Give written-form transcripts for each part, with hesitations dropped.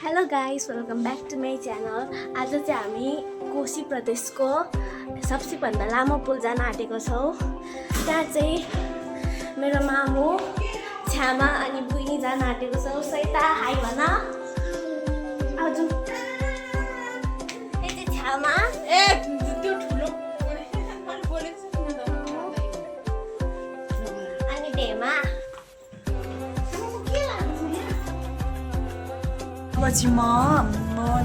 Hello guys, welcome back to my channel. आज चाहिँ हामी कोशी प्रदेशको सबैभन्दा लामो पुल जान आँटेको छौँ। त्यहाँ चाहिँ मेरो मामु छ्यामा अनि बुइनी जान आँटेको छौँ। सैता हाई भन। आज चाहिँ छ्यामा त्यो ठुलो अनि ढेमा। पछि म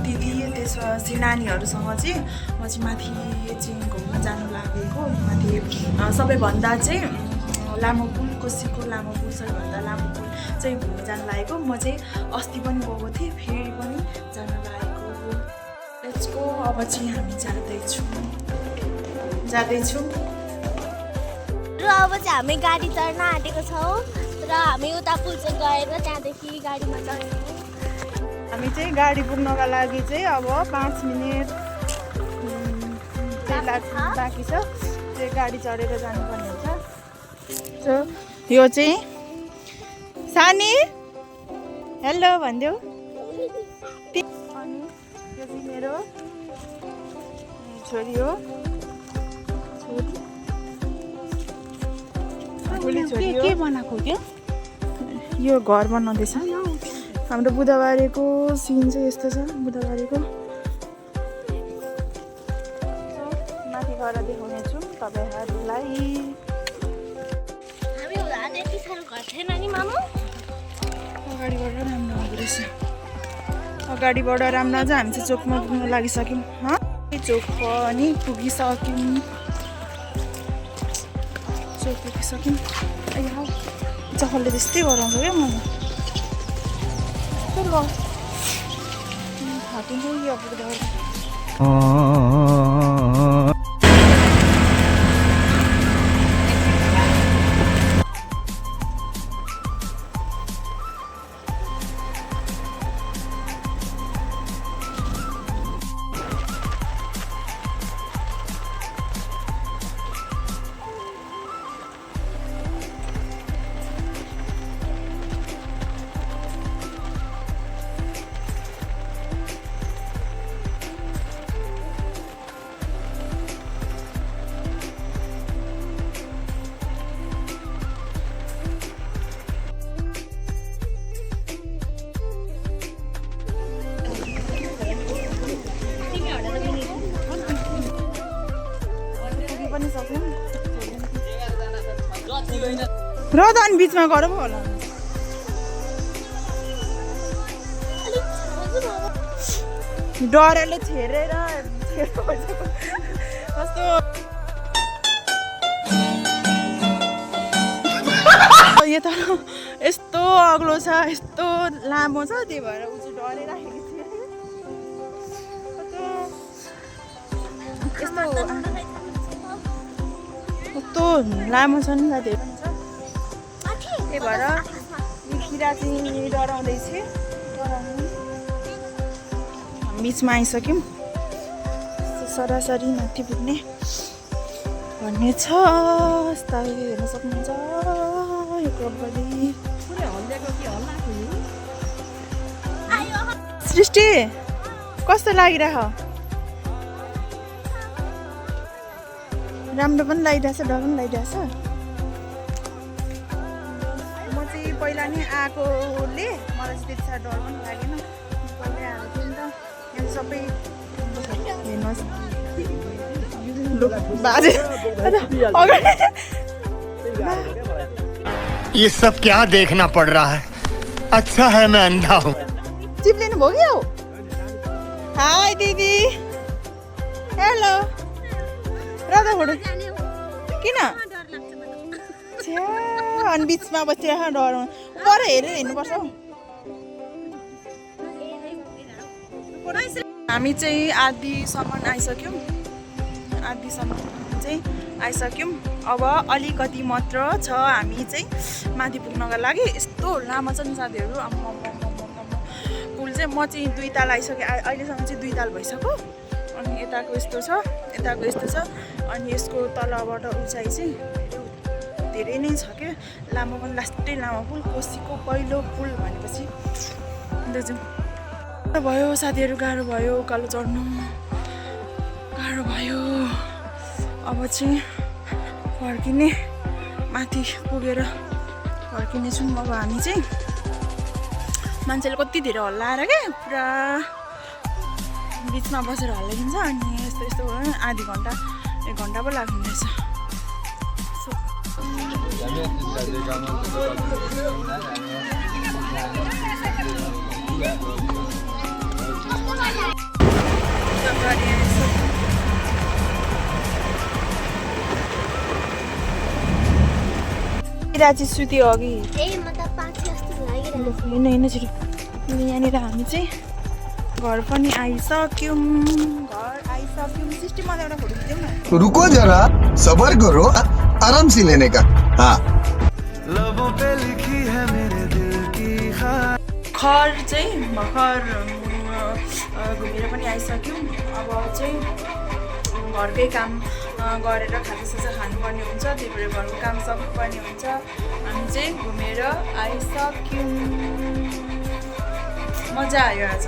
दिदी त्यसपछि नानीहरूसँग चाहिँ म चाहिँ माथि चाहिँ घुम्न जानु लागेको। माथि सबैभन्दा चाहिँ लामो पुल, कोशीको लामो पुल, सबैभन्दा लामो पुल चाहिँ घुम्न जानु लागेको। म चाहिँ अस्ति पनि गएको थिएँ, फेरि पनि जान लागेको। Let's go. अब चाहिँ हामी जाँदैछौँ र अब चाहिँ हामी गाडी चढ्न आँटेको छौँ र हामी उता पुल चाहिँ गएर त्यहाँदेखि गाडीमा चढ्छौँ। हामी चाहिँ गाडी पुग्नका लागि चाहिँ अब 5 मिनट बाँकी छ। चाहिँ गाडी चढेर जानुपर्ने हुन्छ। सो यो चाहिँ सानी हेलो भनिदेऊ। अनि यो चाहिँ मेरो छोरी हो। छोरी के बनाएको क्या? यो घर बनाउँदैछ। हाम्रो बुधबारेको सिन चाहिँ यस्तो छ। बुधबारेको माथि गएर देखाउनेछु तपाईँहरूलाई। हामी हुँदा त्यति साह्रो घर थिएन नि मामु। अगाडिबाट राम्रो हुँदो रहेछ। अगाडिबाट राम्रो चाहिँ हामी चाहिँ चोकमा पुग्न लागिसक्यौँ। चोक पनि पुगिसक्यौँ। चोक पुगिसक्यौँ। चखलले त्यस्तै गराउँछ क्या मलाई। हाटिन्छ कि अब र त अनि बिचमा गएर पो होला। डरले छेरेर कस्तो यो त यस्तो अग्लो छ, यस्तो लामो छ, त्यही भएर ऊ चाहिँ डरिराखेको थियो। कस्तो लामो छ नि त। त्यही भएर यो किरा चाहिँ डराउँदैछ। बिचमा आइसक्यौँ। सरासरी माथि पुग्ने भन्ने छ। यस्ता हेर्न सक्नुहुन्छ यो कब्बडी। सृष्टि कस्तो लागिरह? राम्रो पनि लागिरहेछ, डर पनि लागिरहेछ। म चाहिँ पहिला नै आएकोले मलाई चाहिँ त्यति साह्रो डर पनि लागेन। पहिल्यै आएको थिएँ नि त। यहाँ सबै हेर्नुहोस् बाजे। ये सब क्या देखना पड़ रहा है? अच्छा है मैं अंधा हूँ। चिप लिनु भयो क्या? हाई दिदी। हेलो। राधा फोटो किन? अनि बिचमा बसिरहेको डराउनु। पर हेरेर हिँड्नुपर्छ हौ। हामी चाहिँ आधीसम्म आइसक्यौँ। अब अलिकति मात्र छ। हामी चाहिँ माथि पुग्नका लागि। यस्तो लामो छ नि साथीहरू। पुल चाहिँ म चाहिँ 2 ताल आइसकेँ। अहिलेसम्म चाहिँ 2 ताल भइसक्यो। अनि यताको यस्तो छ, यताको यस्तो छ। अनि यसको तलबाट उचाइ चाहिँ धेरै नै छ क्या। लामो पनि लास्टै लामो पुल। कोशीको पहिलो पुल भनेपछि भयो साथीहरू, गाह्रो भयो उकालो चढ्नु, गाह्रो भयो। अब चाहिँ फर्किने, माथि पुगेर फर्किनेछौँ। अब हामी चाहिँ मान्छेले कति धेरै हल्लाएर क्या पुरा बिचमा बसेर हल्लाइदिन्छ, अनि यस्तो यस्तो भयो आधी घन्टा 1 घन्टा पो लाग्ने रहेछ। राजी सुत्यो अघि होइन छिटो। यहाँनिर हामी चाहिँ घर पनि आइसक्यौँ। सिस्टममा एउटा फोटो खिच्यौँ न। रुको जरा, सबर करो, आराम से लेने का। हाँ, लबों पे लिखी है मेरे दिल की घर चाहिँ भर्खर घुमेर पनि आइसक्यौँ। अब चाहिँ घरकै काम गरेर खाजासाजा खानुपर्ने हुन्छ, त्यही भएर घरको काम सक्नुपर्ने हुन्छ। हामी चाहिँ घुमेर आइसक्यौँ। मजा आयो आज।